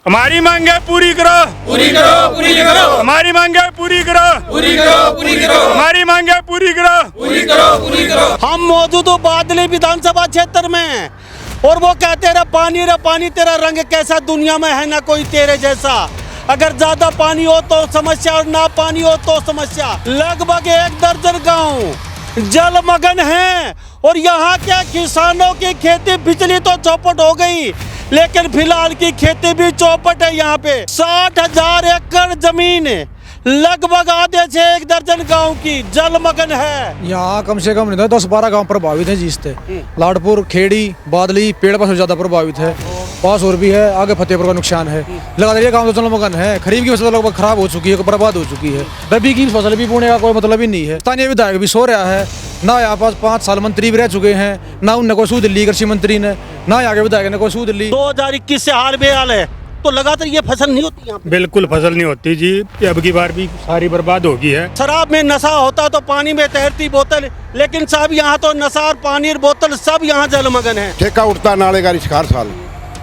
हमारी मांगे पूरी करो, पूरी करो, पूरी करो, हमारी मांगे पूरी करो, पूरी करो, पूरी करो, हमारी मांगे पूरी करो, पूरी करो, पूरी करो। हम मौजूद हो बादली विधानसभा क्षेत्र में और वो कहते रहे पानी तेरा रंग कैसा, दुनिया में है ना कोई तेरे जैसा। अगर ज्यादा पानी हो तो समस्या और ना पानी हो तो समस्या। लगभग 1 दर्जन गांव जलमग्न हैं और यहाँ के किसानों की खेती बिजली तो चौपट हो गई, लेकिन फिलहाल की खेती भी चौपट है। यहाँ पे 60,000 एकड़ जमीन लगभग आधे से 1 दर्जन गांव की जलमग्न है। यहाँ कम से कम नहीं 10-12 गांव प्रभावित है जिससे लाडपुर, खेड़ी, बादली, पेड़ सबसे ज्यादा प्रभावित है। पास और भी है, आगे फतेहपुर का नुकसान है। लगातार ये गांव तो जलमग्न है। खरीफ की फसल लगभग खराब हो चुकी है, बर्बाद हो चुकी है। रबी की फसल भी बोने का कोई मतलब ही नहीं है। स्थानीय विधायक भी सो रहा है, ना यहाँ पास 5 साल मंत्री भी रह चुके हैं, ना उनने कोई सूद ली कृषि मंत्री ने, ना यहाँ के विधायक ने कोई सूद ली। 2021 से हाल बेहाल है, तो लगातार ये फसल नहीं होती यहाँ पे। बिल्कुल फसल नहीं होती जी। अब की बार भी सारी बर्बाद हो गई है। शराब में नशा होता तो पानी में तैरती बोतल, लेकिन साहब यहाँ तो नशा और पानी और बोतल सब यहाँ जलमग्न है। ठेका उठता नाले का रिश्कार साल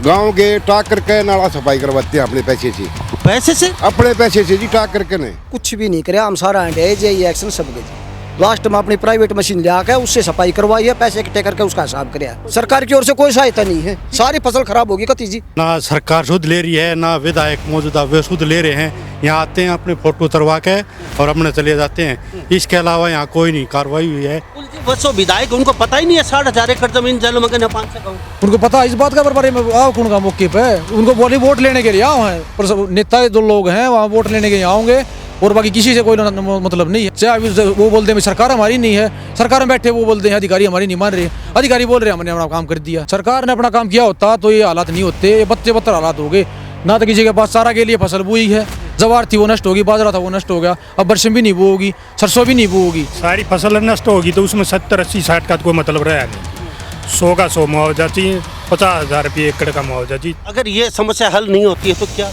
गांव के टाक करके नाला सफाई करवाते हैं अपने पैसे से। पैसे से? अपने पैसे से जी, टाक करके नहीं। कुछ भी नहीं करे, हम सारा एक्शन सब गए। लास्ट में अपनी प्राइवेट मशीन ले आकर उससे सफाई करवाई है, पैसे इकट्ठे करके उसका हिसाब करे। सरकार की ओर से कोई सहायता नहीं है, सारी फसल खराब होगी कती जी। ना सरकार सुध ले रही है, ना विधायक मौजूदा वे सुध ले रहे हैं। यहाँ आते हैं अपने फोटो उतरवा के और अपने चले जाते हैं। इसके अलावा यहाँ कोई नहीं कार्रवाई हुई है। बस वो विधायक, उनको पता ही नहीं है 60,000 एकड़ जमीन जलमग्न है 5 से गाँव। उनको पता इस बात का बारे में आओ कौन का मौके पे उनको बोली वोट लेने के लिए आओ हैं, पर सब नेता जो लोग हैं वहाँ वोट लेने के लिए आओगे और बाकी किसी से कोई मतलब नहीं है। चाहे वो बोलते हैं सरकार हमारी नहीं है, सरकार में बैठे वो बोलते हैं अधिकारी हमारी नहीं मान रहे। अधिकारी बोल रहे हैं हमने अपना काम कर दिया। सरकार ने अपना काम किया होता तो ये हालात नहीं होते। ये बदतर हालात हो गए। ना तो किसी के पास चारा के लिए फसल बोई है, जवार थी वो नष्ट होगी, बाजरा था वो नष्ट हो गया, अब बरसम भी नहीं बोगी, सरसों भी नहीं बोगी। सारी फसल नष्ट होगी तो उसमें 70, 80, 60 का कोई मतलब रहा नहीं। 100 का 100 मुआवजा चाहिए, 50,000 रुपये एकड़ का मुआवजा चाहिए। अगर ये समस्या हल नहीं होती है तो क्या?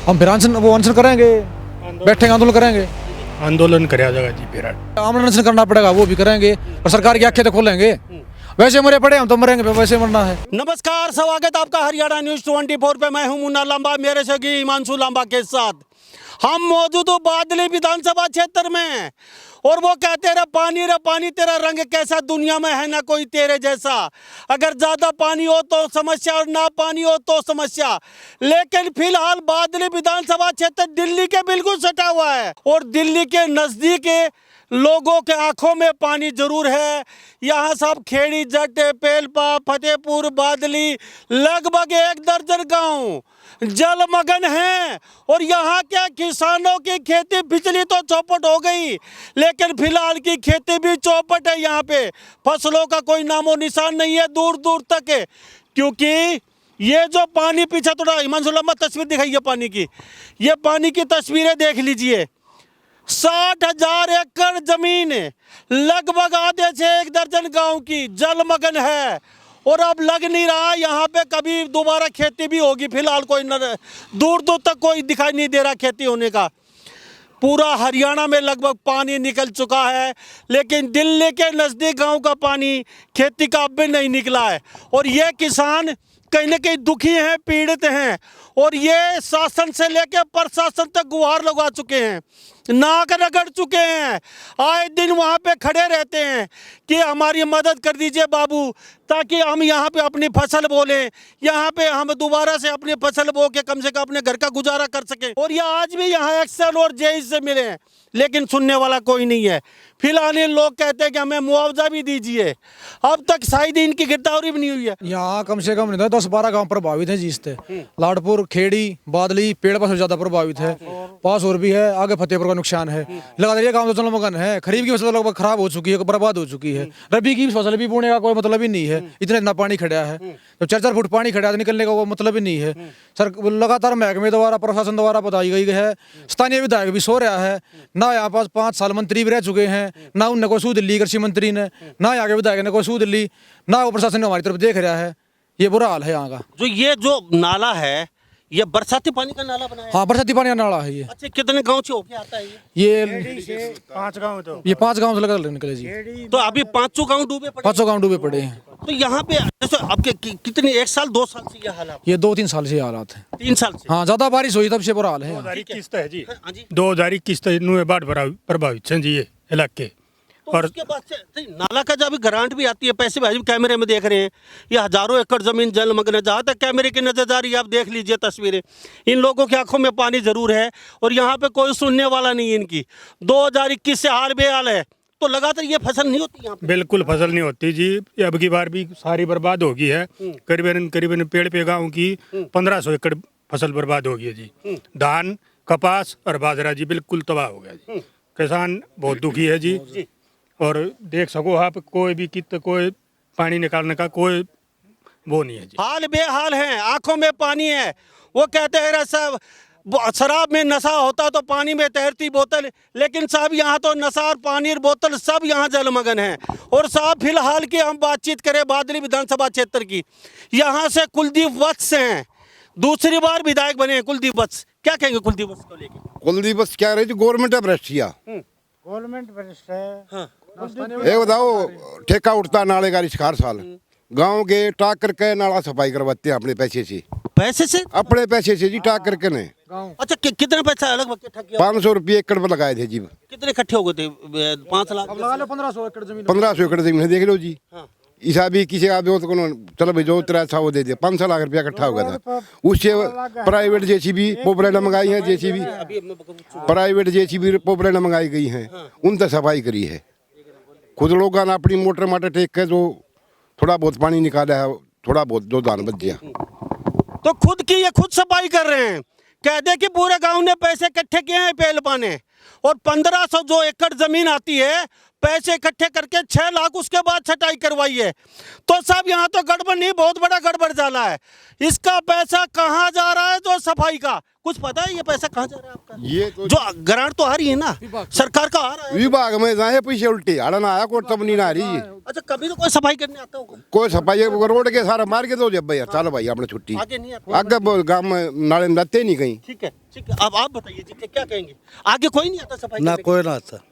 हम फिर अनशन करेंगे, बैठेंगे, आंदोलन करेंगे। आंदोलन कराया जाएगा जी। फिर आमरण अनशन करना पड़ेगा, वो भी करेंगे और सरकार की आंखें तो खोलेंगे। वैसे मरे पड़े हम तो मरेंगे, वैसे मरना है। नमस्कार, स्वागत आपका हरियाणा न्यूज 24 पे। मैं हूं मुन्ना लांबा, मेरे सहयोगी हिमांशु लांबा के साथ। हम मौजूद हो बादली विधानसभा क्षेत्र में और वो कहते रहे पानी तेरा रंग कैसा, दुनिया में है ना कोई तेरे जैसा। अगर ज्यादा पानी हो तो समस्या और ना पानी हो तो समस्या। लेकिन फिलहाल बादली विधानसभा क्षेत्र दिल्ली के बिल्कुल सटा हुआ है और दिल्ली के नजदीक लोगों के आंखों में पानी जरूर है। यहाँ सब खेड़ी, जट, पेलपा, फतेहपुर, बादली लगभग 1 दर्जन गांव जलमग्न हैं और यहाँ के किसानों की खेती बिजली तो चौपट हो गई, लेकिन फिलहाल की खेती भी चौपट है। यहाँ पे फसलों का कोई नामो निशान नहीं है दूर दूर तक, क्योंकि ये जो पानी पीछे थोड़ा हिमांशु लम्बा तस्वीर दिखाइए पानी की, ये पानी की तस्वीरें देख लीजिए। 60,000 एकड़ जमीन लगभग आधे से 1 दर्जन गांव की जलमग्न है और अब लग नहीं रहा यहाँ पे कभी दोबारा खेती भी होगी। फिलहाल कोई दूर दूर तक कोई दिखाई नहीं दे रहा खेती होने का। पूरा हरियाणा में लगभग पानी निकल चुका है, लेकिन दिल्ली के नज़दीक गांव का पानी खेती का अब भी नहीं निकला है और ये किसान कहीं ना कहीं दुखी हैं, पीड़ित हैं और ये शासन से लेकर प्रशासन तक गुहार लगा चुके हैं, नाक रगड़ चुके हैं। आए दिन वहाँ पे खड़े रहते हैं कि हमारी मदद कर दीजिए बाबू, ताकि हम यहाँ पे अपनी फसल बोलें, यहाँ पे हम दोबारा से अपनी फसल बो के कम से कम अपने घर का गुजारा कर सकें। और ये आज भी यहाँ एक्शन और जेई से मिले हैं, लेकिन सुनने वाला कोई नहीं है। फिलहाल ये लोग कहते हैं कि हमें मुआवजा भी दीजिए, अब तक शायद इनकी गिरफ्तारी भी नहीं हुई है। यहाँ कम से कम 10-12 गांव प्रभावित है जिससे लाडपुर, खेड़ी, बादली, पेड़ सबसे ज्यादा प्रभावित है। पास और भी है, आगे फतेहपुर का नुकसान है। लगातार ये गांव तो जलमग्न है। खरीफ की फसल लगभग खराब हो चुकी है, बर्बाद हो चुकी है। रबी की फसल भी बोने का कोई मतलब ही नहीं है। इतना पानी खड़ा है, जब 4-4 फुट पानी खड़ा है निकलने का कोई मतलब ही नहीं है। सर लगातार महकमे द्वारा, प्रशासन द्वारा बताई गई है। स्थानीय विधायक भी सो रहा है, ना यहाँ पास 5 साल मंत्री भी रह चुके हैं, ना उनने कोई सूद ली कृषि मंत्री ने, ना यहाँ के विधायक ने कोई सूद ली, ना वो प्रशासन ने हमारी तरफ देख रहा है। ये बुरा हाल है यहाँ का। जो ये जो नाला है ये बरसाती पानी का नाला बनाया है? हाँ, बरसाती पानी का नाला है ये। अच्छा, कितने गांव से होके आता है ये? 5 गांव तो ये 5 गांव से लगा निकले जी। तो अभी 500 गांव डूबे पड़े। 500 गांव डूबे पड़े हैं। तो यहाँ पे जैसे आपके कितने, 1 साल 2 साल से ये हालात? ये 2-3 साल से ये हालात है। 3 साल से? हाँ, ज्यादा बारिश हुई तब से बुरा हाल है। 2021 है जी, हाँ जी। 2021 नु बाढ़ प्रभावित हैं जी ये इलाके। तो उसके बाद से नाला का जब ग्रांट भी आती है, पैसे भी कैमरे में देख रहे हैं, ये हजारों एकड़ जमीन जलमग्न है। जहाँ तक कैमरे की नजर जा रही है, आप देख लीजिए तस्वीरें, इन लोगों की आंखों में पानी जरूर है और यहाँ पे कोई सुनने वाला नहीं है इनकी। 2021 से हाल बेहाल है, तो लगातार ये फसल नहीं होती यहाँ पे। बिल्कुल फसल नहीं होती जी, अब की बार भी सारी बर्बाद हो गई है। करीबन पेड़ पे गाँव की 1500 एकड़ फसल बर्बाद हो गई है जी। धान, कपास और बाजरा जी बिल्कुल तबाह हो गया जी। किसान बहुत दुखी है जी। और देख सको आप, कोई भी कोई पानी निकालने का कोई वो नहीं है जी। हाल बेहाल है, आंखों में पानी है। वो कहते हैं सब शराब में नशा होता तो पानी में तैरती बोतल, लेकिन साहब यहाँ तो नशा और पानी और बोतल सब यहाँ जलमग्न है। और साहब फिलहाल की हम बातचीत करें बादली विधानसभा क्षेत्र की, यहाँ से कुलदीप वत्स हैं, दूसरी बार विधायक बने हैं कुलदीप वत्स। क्या कहेंगे कुलदीप वत्स को लेकर? कुलदीप बस क्या रही गवर्नमेंट है भ्रष्ट किया। गवर्नमेंट भ्रष्ट है। हाँ। ये बताओ, ठेका उठता नाले का हर साल, गांव के टाक करके नाला सफाई करवाते हैं अपने पैसे से। पैसे से? अपने पैसे से जी, टाक करके ने। अच्छा, कितने पैसा अलग इकट्ठा किया? 500 रुपये एकड़ पर लगाए थे जी। कितने इकट्ठे हो गए थे? 5 लाख? 1500 एकड़ जमीन। 1500 एकड़ जमीन है, देख लो जी। हाँ। ईसा भी किसी का भी चलो भाई, जो तेरा था वो दे दिया। 500 लाख रुपया इकट्ठा हो गया था। उससे प्राइवेट जेसीबी पोपरेट मंगाई है, जेसीबी प्राइवेट जेसीबी पोपरेट मंगाई गई है, उन तक सफाई करी है। खुद लोगों ने अपनी मोटर माटर टेक के जो थोड़ा बहुत पानी निकाला है, थोड़ा बहुत जो दान बच गया। तो खुद की ये खुद सफाई कर रहे हैं। कह दे कि पूरे गांव ने पैसे इकट्ठे किए हैं पेल पाने, और 1500 जो एकड़ जमीन आती है, पैसे इकट्ठे करके 6 लाख उसके बाद छटाई करवाई है। तो साहब यहाँ तो गड़बड़ नहीं, बहुत बड़ा गड़बड़ जाला है। इसका पैसा कहाँ जा रहा है? जो सफाई का कुछ पता है? ये पैसा कहाँ जा रहा है आपका? ये तो जो ग्रांट तो आ रही है ना, सरकार का आ रहा है। विभाग में जाए पैसे उल्टे आड़न आया, कोई तब नहीं आ रही। अच्छा, कभी तो कोई सफाई करने आता होगा? कोई सफाई रोड के सारा मार के दो जब भैया, चलो भाई अपने छुट्टी आगे नहीं आता? आगे गाँव में नाले में जाते नहीं कहीं। ठीक है, ठीक है। अब आप बताइए जी, क्या कहेंगे? आगे कोई नहीं आता सफाई ना करने? कोई ना आता।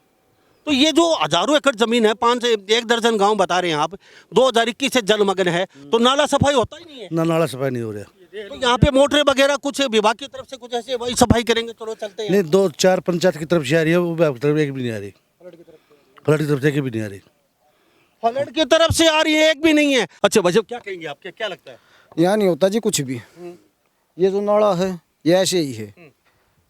तो ये जो हजारों एकड़ जमीन है, 5 से 1 दर्जन गांव बता रहे हैं आप, 2021 से जलमग्न है, तो नाला सफाई होता ही नहीं है। ना नाला सफाई नहीं हो रहा। तो यहाँ पे मोटर वगैरह कुछ विभाग की तरफ से कुछ ऐसे वही सफाई करेंगे, चलो चलते हैं। नहीं, 2-4 पंचायत की तरफ से आ रही है, वो विभाग की तरफ एक भी नहीं आ रही। फ्लड की तरफ से एक भी नहीं आ रही। फ्लड की तरफ से आ रही है, एक भी नहीं है। अच्छा भाई, क्या कहेंगे आपके, क्या लगता है? यहाँ नहीं होता जी कुछ भी। ये जो नाला है ये ऐसे ही है,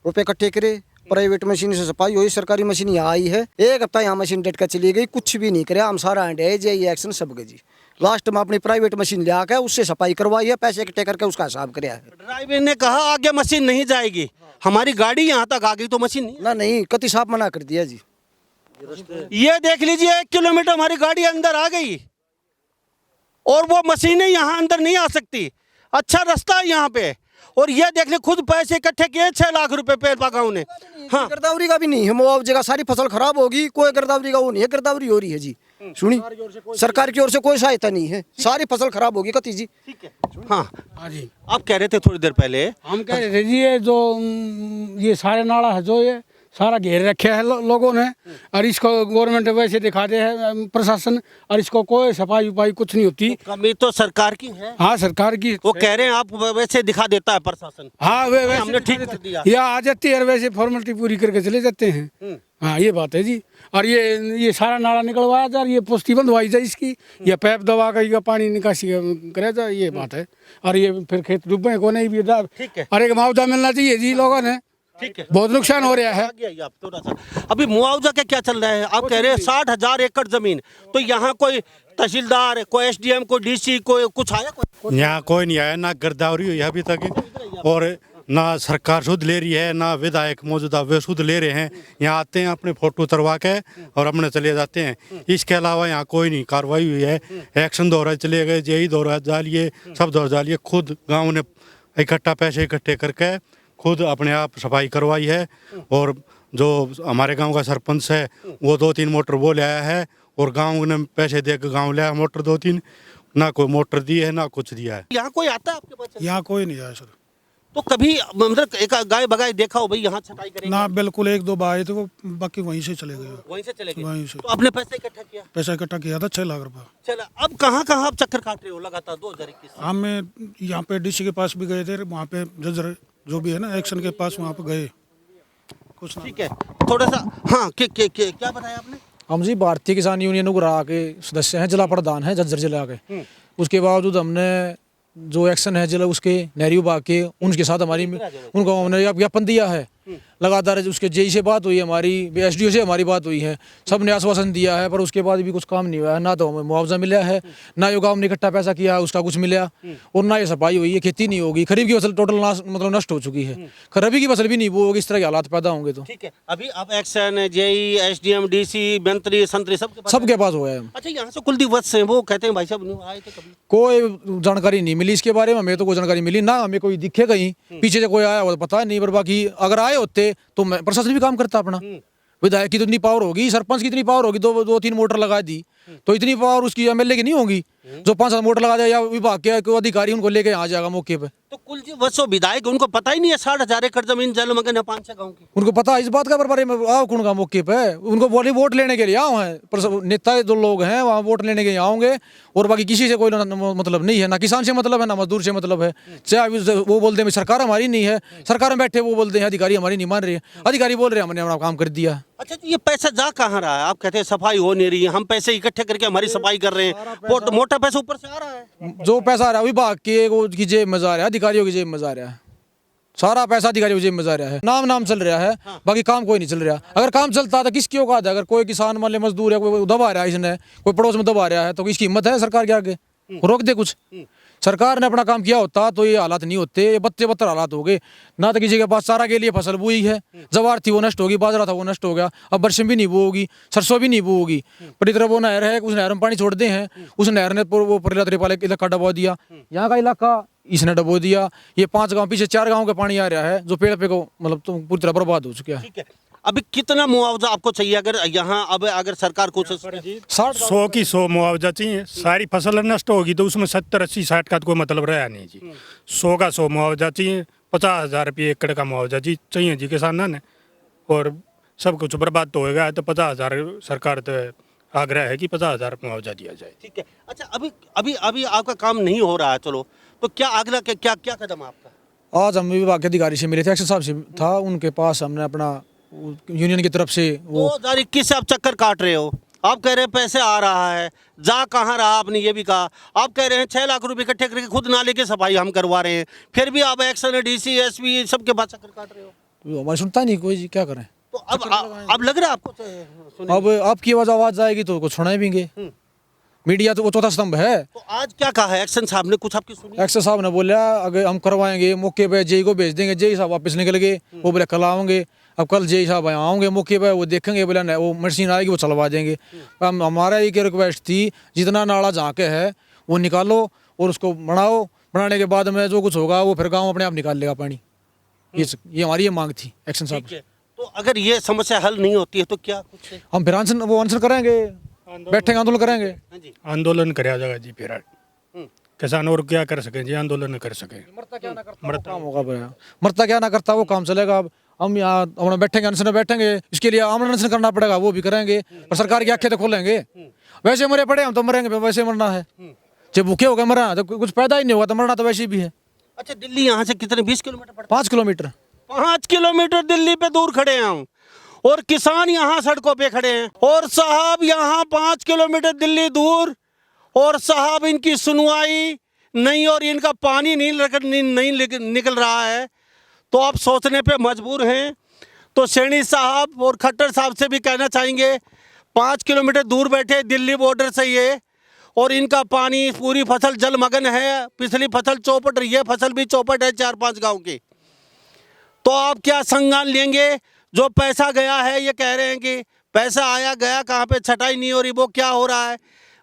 रुपए इकट्ठे करे, प्राइवेट मशीन से सफाई हुई, सरकारी मशीन यहाँ आई है, 1 हफ्ता यहाँ मशीन डेट का चली गई, कुछ भी नहीं करे। हम सारा एक्शन सब गए जी। लास्ट में अपनी प्राइवेट मशीन ले आकर उससे सफाई करवाई है, पैसे इकट्ठे करके उसका हिसाब कराया है। ड्राइवर ने कहा आगे मशीन नहीं जाएगी, हमारी गाड़ी यहाँ तक आ गई तो मशीन नहीं। ना नहीं, कति साफ मना कर दिया जी। ये देख लीजिए, 1 किलोमीटर हमारी गाड़ी अंदर आ गई और वो मशीनें यहाँ अंदर नहीं आ सकती। अच्छा रास्ता है यहाँ पे, और ये देख ले, खुद पैसे इकट्ठे किए 6 लाख रुपए पेलपा गाँव ने। हाँ, गिरदावरी का भी नहीं है, मुआवजे का, सारी फसल खराब होगी, कोई गिरदावरी का वो नहीं है। गिरदावरी हो रही है जी, सुनी, सरकार की ओर से कोई सहायता नहीं है, सारी फसल खराब होगी कति जी। ठीक है। हाँ जी, आप कह रहे थे थोड़ी देर पहले। हम कह रहे थे जी, ये जो ये सारे नाला है जो ये सारा घेर रखे है लोगों ने, और इसको गवर्नमेंट वैसे दिखाते हैं प्रशासन, और इसको कोई सफाई उपाई कुछ नहीं होती। कमी तो सरकार की है। हाँ, सरकार की। वो कह रहे हैं आप वैसे दिखा देता है प्रशासन। हाँ, वैसे हमने ठीक कर दिया। या आ जाती है और वैसे फॉर्मेलिटी पूरी करके चले जाते हैं। हाँ, ये बात है जी। और ये सारा नाला निकलवाया जाए, ये पुष्टि बंधवाई जाए इसकी, या पैप दबा कर ये पानी निकासी करे जाए, ये बात है। और ये फिर खेत डूबे को नहीं भी, ठीक है। और एक मुआवजा मिलना चाहिए जी लोगों ने। ठीक है, बहुत नुकसान हो रहा है। आप थोड़ा सा अभी मुआवजा का क्या चल रहा है? आप कह रहे हैं 60,000 एकड़ जमीन, तो यहाँ कोई तहसीलदार, कोई SDM, कोई DC, कोई कुछ आया? कोई यहाँ कोई नहीं आया, ना गिरदावरी हुई अभी तक, और ना सरकार सुध ले रही है, ना विधायक मौजूदा वे सुध ले रहे हैं। यहाँ आते हैं अपने फोटो उतरवा के और अपने चले जाते हैं। इसके अलावा यहाँ कोई नहीं कार्रवाई हुई है। एक्शन दोहरा चले गए, जेई दोहरा डालिए, सब दोहरा डालिए। खुद गाँव ने इकट्ठा पैसे इकट्ठे करके खुद अपने आप सफाई करवाई है। और जो हमारे गांव का सरपंच है वो 2-3 मोटर वो ले आया है, और गांव ने पैसे दे के गाँव ले आया मोटर 2-3, ना कोई मोटर दी है ना कुछ दिया है। यहाँ कोई आता है आपके पास? यहाँ कोई नहीं आया सर। तो कभी मतलब एक गाय बगाए देखा हो भाई यहाँ छटाई करेंगे? ना बिल्कुल, एक दो बार आए थे वो, बाकी वहीं से चले गए। वहीं से चले गए? वहीं से तो आपने पैसा इकट्ठा किया? पैसा इकट्ठा किया था 6 लाख रुपए। चला, अब कहाँ कहाँ आप चक्कर काट रहे हो लगातार 2021 से? हमें यहाँ पे डीसी के पास भी गए थे, वहाँ पे जजर जो भी है ना एक्शन के पास, वहाँ पे गए कुछ ना। ठीक है, थोड़ा सा हाँ क्या बताया आपने? हम जी भारतीय किसान यूनियन उगरा के सदस्य हैं, जिला प्रधान हैं जज्जर जिला के। उसके बावजूद हमने जो एक्शन है जिला उसके नहरी विभाग के, उनके साथ हमारी उनको हमने ज्ञापन दिया है लगातार। उसके जेई से बात हुई है हमारी, एसडीओ से हमारी बात हुई है, सब ने आश्वासन दिया है, पर उसके बाद भी कुछ काम नहीं हुआ है। ना तो हमें मुआवजा मिला है, ना यो गाँव ने इकट्ठा पैसा किया है उसका कुछ मिला, और ना ये सफाई हुई है, खेती नहीं होगी। खरीफ की फसल टोटल मतलब नष्ट हो चुकी है, रबी की फसल भी नहीं वो होगी, इस तरह के हालात पैदा होंगे। तो ठीक है, अभी अब एक्शन जेई एसडीएम डीसी मंत्री संतरी सबके पास हुआ है। अच्छा, यहाँ से कुलदीप वत्स हैं, वो कहते हैं भाई साहब नहीं आए थे कभी? कोई जानकारी नहीं मिली इसके बारे में, हमें तो कोई जानकारी मिली ना, हमें कोई दिखे कहीं पीछे से कोई आया हो पता नहीं। पर बाकी अगर आए होते तो प्रशासन भी काम करता अपना। विधायक की तो इतनी पावर होगी, सरपंच की इतनी पावर होगी, दो तीन मोटर लगा दी तो इतनी पावर उसकी एमएलए की नहीं होगी जो 5-7 मोटर लगा जाए, या विभाग के कोई अधिकारी उनको लेके आ जाएगा मौके पे। तो कुलदीप वत्स विधायक, उनको पता ही नहीं है 60,000 एकड़ जमीन जलमग्न है 5-6 गाँव की? उनको पता है इस बात का, पर बारे में आओ कौन का मौके पे, उनको बोली वोट लेने के लिए आओ हैं, पर नेता जो लोग हैं वहाँ वोट लेने के लिए आओगे, और बाकी किसी से कोई मतलब नहीं है, ना किसान से मतलब है, ना मजदूर से मतलब है। चाहे वो बोलते हैं सरकार हमारी नहीं है, सरकार में बैठे वो बोलते हैं अधिकारी हमारी नहीं मान रही है, अधिकारी बोल रहे हैं हमने अपना काम कर दिया। अच्छा, तो ये पैसा जा कहाँ रहा है? आप कहते हैं सफाई हो नहीं रही है, हम पैसे इकट्ठे करके हमारी सफाई कर रहे हैं, मोटा पैसा ऊपर से आ रहा है। जो पैसा आ रहा है विभाग की जेब में जा रहा है, अधिकारियों की जेब में जा रहा है, सारा पैसा अधिकारियों की जेब में जा रहा है। नाम चल रहा है, बाकी काम कोई नहीं चल रहा। अगर काम चलता था किसकी औकात है? अगर कोई किसान मान ले मजदूर है, कोई दबा रहा है, इसने कोई पड़ोस में दबा रहा है, तो इसकी हिम्मत है सरकार के आगे रोक दे कुछ? सरकार ने अपना काम किया होता तो ये हालात नहीं होते, ये बदतर हालात हो गए। ना तो किसी के पास चारा के लिए फसल बोई है, जवार थी वो नष्ट होगी, बाजरा था वो नष्ट हो गया, अब बरसम भी नहीं बो होगी, सरसों भी नहीं बो होगी। पर इधर वो नहर है, उस नहर में पानी छोड़ते हैं, उस नहर ने वो परिला त्रिपाल इलाका डबो दिया, यहाँ का इलाका इसने डबो दिया। ये 5 गाँव पीछे 4 गाँव का पानी आ रहा है जो पेड़ पे को मतलब तो पूरी तरह बर्बाद हो चुका है। अभी कितना मुआवजा आपको चाहिए अगर यहाँ अब अगर सरकार कुछ 100 की 100 मुआवजा चाहिए। सारी फसल नष्ट होगी तो उसमें 70, 80, 60 का तो कोई मतलब रहा नहीं जी। 100 का 100 मुआवजा चाहिए, 50,000 रुपये एकड़ का मुआवजा चाहिए जी किसानों ने, और सब कुछ बर्बाद तो होगा तो 50,000 सरकार तो आग्रह है कि 50,000 मुआवजा दिया जाए। ठीक है, अच्छा अभी आपका काम नहीं हो रहा है, चलो तो क्या अगला क्या कदम आपका? आज हम विभाग के अधिकारी से मिले थे, एक्शन साहब से था, उनके पास हमने अपना यूनियन की तरफ से वो 2021 से आप चक्कर काट रहे हो, आप कह रहे हैं पैसे आ रहा है, जा कहाँ रहा आपने ये भी कहा, आप कह रहे हैं 6 लाख रुपए इकट्ठे करके खुद नाले की सफाई हम करवा रहे हैं, फिर भी आप एक्शन डीसी एसपी सबके पास चक्कर काट रहे हो। हमारी सुनता नहीं कोई जी, क्या करें? तो अब लग रहा है आपको अब आपकी आवाज आएगी तो कुछ सुनाएंगे। मीडिया तो वो चौथा स्तंभ है। तो आज क्या कहा है एक्शन साहब ने, कुछ आपकी सुनी? एक्शन साहब ने बोला अगर हम करवाएंगे मौके पे जेई को भेज देंगे, जेई साहब वापस निकल गए, वो बोले कल आओगे। अब कल जेई साहब आओगे मौके पे, वो देखेंगे, बोले वो मशीन आएगी वो चलवा देंगे। हमारा एक रिक्वेस्ट थी जितना नाला झाँके है वो निकालो और उसको बनाओ, बनाने के बाद में जो कुछ होगा वो फिर गाँव अपने आप निकाल लेगा पानी। ये हमारी ये मांग थी एक्शन साहब से। तो अगर ये समस्या हल नहीं होती है तो क्या कुछ हम फिर अनशन करेंगे, बैठेंगे, आंदोलन करेंगे। आंदोलन कराया जाएगा जी, फिर किसान और क्या कर सके जी, आंदोलन कर सके। मरता क्या ना करता वो काम चलेगा। अब हम यहाँ अपना बैठेंगे, अनशन में बैठेंगे, इसके लिए आमरण अनशन करना पड़ेगा, वो भी करेंगे, और सरकार की आंखें तो खोलेंगे। वैसे मरे पड़े हम तो मरेंगे, वैसे मरना है। जब भूखे हो गए मरना तो कुछ पैदा ही नहीं होगा, तो मरना तो वैसे भी है। अच्छा, दिल्ली यहाँ से कितने 20 किलोमीटर पड़ता? 5 किलोमीटर 5 किलोमीटर दिल्ली पे दूर खड़े हैं हम, और किसान यहाँ सड़कों पे खड़े हैं, और साहब यहाँ 5 किलोमीटर दिल्ली दूर, और साहब इनकी सुनवाई नहीं और इनका पानी नहीं निकल रहा है। तो आप सोचने पे मजबूर हैं। तो सैनी साहब और खट्टर साहब से भी कहना चाहेंगे, 5 किलोमीटर दूर बैठे दिल्ली बॉर्डर से ये, और इनका पानी पूरी फसल जलमग्न है, पिछली फसल चौपट रही है, फसल भी चौपट है 4-5 गाँव की। तो आप क्या संज्ञान लेंगे? जो पैसा गया है ये कह रहे हैं कि पैसा आया गया, कहाँ पे छटाई नहीं हो रही, वो क्या हो रहा है?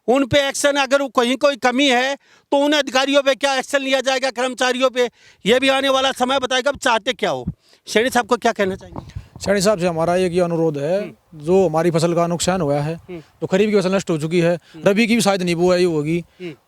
उन पे एक्शन, अगर कहीं कोई कमी है तो उन अधिकारियों पे क्या एक्शन लिया जाएगा, कर्मचारियों पे, ये भी आने वाला समय बताएगा। अब चाहते क्या हो? सैनी साहब को क्या कहना चाहिए? सैनी साहब से हमारा एक ये अनुरोध है, जो हमारी फसल का नुकसान हुआ है, तो खरीफ की फसल नष्ट हो चुकी है, रबी की भी शायद नहीं बुआई होगी,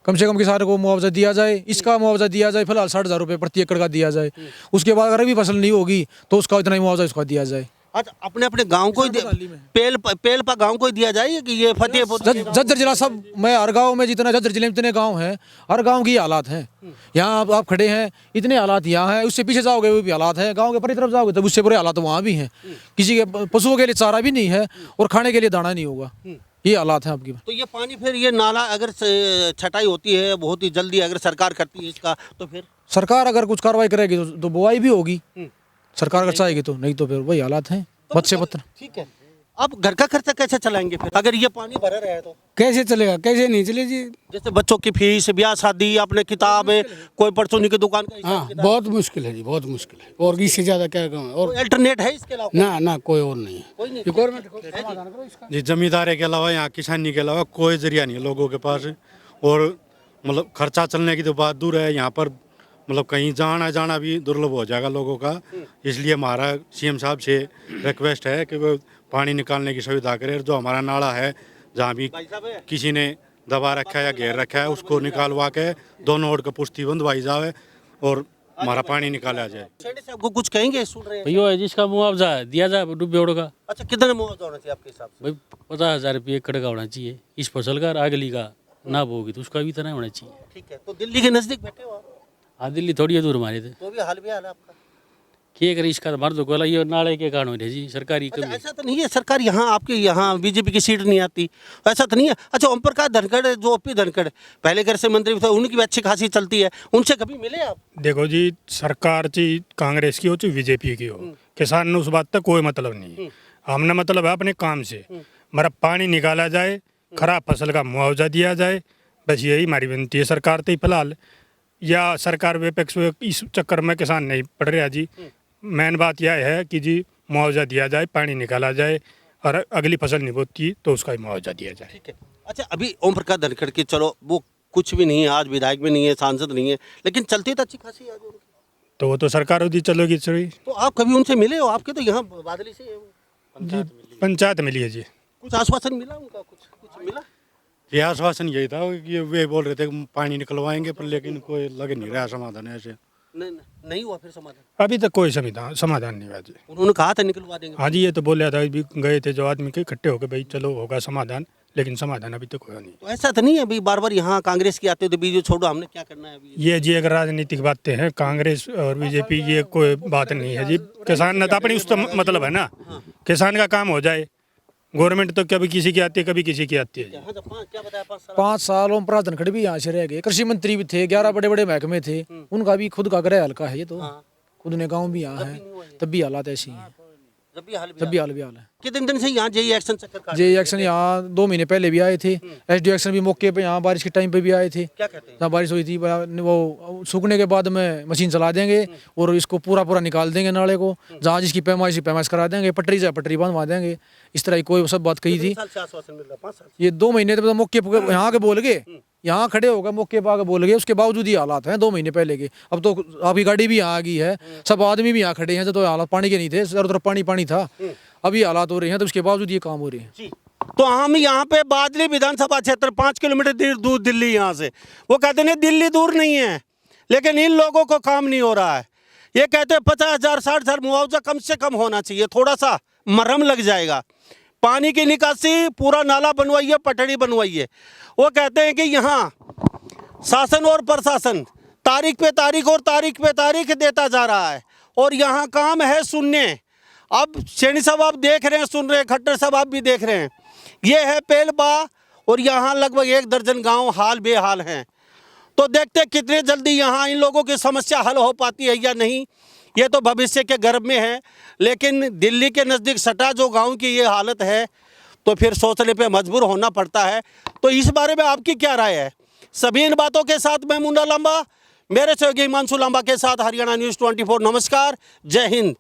कम से कम किसान को मुआवजा दिया जाए, इसका मुआवजा दिया जाए, फिलहाल 60,000 रुपये प्रति एकड़ का दिया जाए। उसके बाद अगर रबी फसल नहीं होगी तो उसका इतना ही मुआवजा इसका दिया जाए। अच्छा, अपने अपने गांव को ही पेल पा गांव को ही दिया जाए कि ये फतेहपुर जज्जर जिला सब, मैं हर गांव में जितना जज्जर जिले में जितने गांव हैं, हर गांव की हालात हैं। यहाँ आप खड़े हैं, इतने हालात यहाँ हैं, उससे पीछे जाओगे वो भी हालात हैं, गांव के परी तरफ जाओगे तब उससे बुरे हालात वहाँ भी हैं। किसी के पशुओं के लिए चारा भी नहीं है और खाने के लिए दाना नहीं होगा, ये हालात हैं आपकी। तो ये पानी फिर ये नाला अगर छटाई होती है बहुत ही जल्दी, अगर सरकार करती है इसका, तो फिर सरकार अगर कुछ कार्रवाई करेगी तो बुआई भी होगी, सरकार अगर चाहेगी तो, नहीं तो फिर वही हालात हैं बच्चे पत्र। ठीक है, अब घर का खर्चा कैसे चलाएंगे फिर अगर ये पानी भरा रहे तो? कैसे चलेगा, कैसे नहीं चले जी। जैसे बच्चों की फीस, ब्याह शादी, अपने किताबें, कोई परचूनी की दुकान का हिसाब हाँ, किताब। बहुत मुश्किल है जी, बहुत मुश्किल है। और इससे ज़्यादा क्या कहूँ, और कोई अल्टरनेट है इसके अलावा? ना कोई और नहीं है। कोई नहीं। गवर्नमेंट को समाधान करो इसका। जी, जमींदारी के अलावा यहाँ किसानी के अलावा कोई जरिया नहीं है लोगों के पास। और मतलब खर्चा चलने की तो बात दूर है, यहाँ पर मतलब कहीं जाना भी दुर्लभ हो जाएगा लोगों का। इसलिए हमारा सीएम साहब से रिक्वेस्ट है कि वो पानी निकालने की सुविधा करें। जो हमारा नाला है, जहाँ भी किसी ने दबा रखा है या घेर रखा है, उसको निकालवा के दोनों ओर का पुष्टि बंधवाई जाए और हमारा पानी निकाला जाए। आपको कुछ कहेंगे, सुन रहे हैं भैया जिसका मुआवजा दिया जाए डूबे ओड़ का। अच्छा, कितना मुआवजा होना चाहिए आपके हिसाब से? भाई 50,000 रुपये एकड़ का होना चाहिए इस फसल का, और अगली का ना बोगी तो उसका भी इतना होना चाहिए। ठीक है, तो दिल्ली के नजदीक बैठे हो आप, हाँ दिल्ली थोड़ी है दूर हमारे थे, तो भी हाल है आपका। क्या करे इसका मर्द को बोला ये नाले के कारण हो रही जी सरकारी अच्छा, कमी। ऐसा तो नहीं है सरकार यहाँ आपके यहाँ बीजेपी की सीट नहीं आती, ऐसा तो नहीं है? अच्छा, ओम प्रकाश धनखड़, जो ओपी धनखड़ पहले घर से मंत्री थे, उनकी भी अच्छी खासी चलती है, उनसे कभी मिले आप? देखो जी, सरकार चाहे कांग्रेस की हो चाहे बीजेपी की हो, किसान ने उस बात तक कोई मतलब नहीं है। हमने मतलब है अपने काम से, हमारा पानी निकाला जाए, खराब फसल का मुआवजा दिया जाए, बस यही हमारी विनती है सरकार तो फिलहाल। या सरकार विपक्ष इस चक्कर में किसान नहीं पड़ रहा जी। मेन बात यह है कि जी मुआवजा दिया जाए, पानी निकाला जाए, और अगली फसल नहीं बोती तो उसका भी मुआवजा दिया जाए। ठीक है। अच्छा, अभी ओम प्रकाश धनखड़ की चलो वो कुछ भी नहीं है, आज विधायक भी नहीं है, सांसद नहीं है, लेकिन चलती तो अच्छी खासी है आज उनकी। तो वो तो सरकार होती चलोगी चली तो आप कभी उनसे मिले हो? आपके तो यहाँ बादली से है वो। जी, पंचायत मिली है जी। कुछ आश्वासन मिला उनका, कुछ मिला? ये आश्वासन यही था कि वे बोल रहे थे कि पानी निकलवाएंगे, पर लेकिन कोई लग नहीं रहा समाधान ऐसे। नहीं हुआ फिर समाधान? अभी तक कोई समाधान नहीं हुआ जी। उन्होंने कहा था निकलवा देंगे। हाँ जी, ये तो बोल रहा था, अभी गए थे जो आदमी के इकट्ठे होकर भाई चलो होगा समाधान, लेकिन समाधान अभी तक हुआ नहीं। तो ऐसा तो नहीं है अभी बार बार यहाँ कांग्रेस की आते हो तो बीजेपी छोड़ो, हमने क्या करना है अभी? ये जी एक राजनीतिक बातें हैं, कांग्रेस और बीजेपी ये कोई बात नहीं है जी। किसान ने तो अपनी उस मतलब है ना, किसान का काम हो जाए। गवर्नमेंट तो कभी किसी की आती है, कभी किसी की आती है। क्या बताया 5 साल? 5 साल ओम प्रकाश धनखड़ भी यहाँ से रह गए, कृषि मंत्री भी थे, 11 बड़े बड़े महकमे थे, उनका भी खुद का गृह हल्का है ये तो, खुद ने गाँव भी यहाँ है, तब भी हालात ऐसी हैं, जब भी हाल तब भी हाल है। कितने दिन से यहाँ जेई एक्शन चक्कर काट? जे एक्शन यहाँ 2 महीने पहले भी आए थे, एसडी एक्शन भी मौके पे यहाँ बारिश के टाइम पे भी आए थे। क्या कहते हैं? जहाँ बारिश हुई थी वो सूखने के बाद में मशीन चला देंगे और इसको पूरा निकाल देंगे नाले को, जहाँ जिसकी पैमाइश करा देंगे, पटरी से पटरी बांधवा देंगे, इस तरह की कोई सब बात कही थी। 5 साल ये 2 महीने तो मौके पे यहाँ के बोल गए, यहाँ खड़े होकर मौके पर आके बोल गए, उसके बावजूद ये हालात हैं 2 महीने पहले के। अब तो आपकी गाड़ी भी यहाँ आ गई है, सब आदमी भी यहाँ खड़े हैं, तो हालात पानी के नहीं थे, चारों तरफ पानी था, अभी हालात हो रहे हैं, तो उसके बावजूद ये काम हो रहे हैं। जी, तो हम यहाँ पे बादली विधानसभा क्षेत्र 5 किलोमीटर दूर दिल्ली यहाँ से, वो कहते हैं दिल्ली दूर नहीं है, लेकिन इन लोगों को काम नहीं हो रहा है। ये कहते हैं 50,000 60,000 मुआवजा कम से कम होना चाहिए, थोड़ा सा मरहम लग जाएगा। पानी की निकासी पूरा नाला बनवाइए, पटड़ी बनवाइए। वो कहते हैं कि यहाँ शासन और प्रशासन तारीख पे तारीख देता जा रहा है और यहाँ काम है शून्य। अब सैनी साहब आप देख रहे हैं, सुन रहे हैं, खट्टर साहब आप भी देख रहे हैं, ये है पेलबा और यहाँ लगभग 1 दर्जन गांव हाल बेहाल हैं। तो देखते हैं कितने जल्दी यहाँ इन लोगों की समस्या हल हो पाती है या नहीं, ये तो भविष्य के गर्भ में है। लेकिन दिल्ली के नज़दीक सटा जो गांव की ये हालत है, तो फिर सोचने पे मजबूर होना पड़ता है। तो इस बारे में आपकी क्या राय है? सभी इन बातों के साथ मैं मुन्ना लांबा, मेरे सहयोगी हिमांशु लांबा के साथ हरियाणा न्यूज़ 24। नमस्कार, जय हिंद।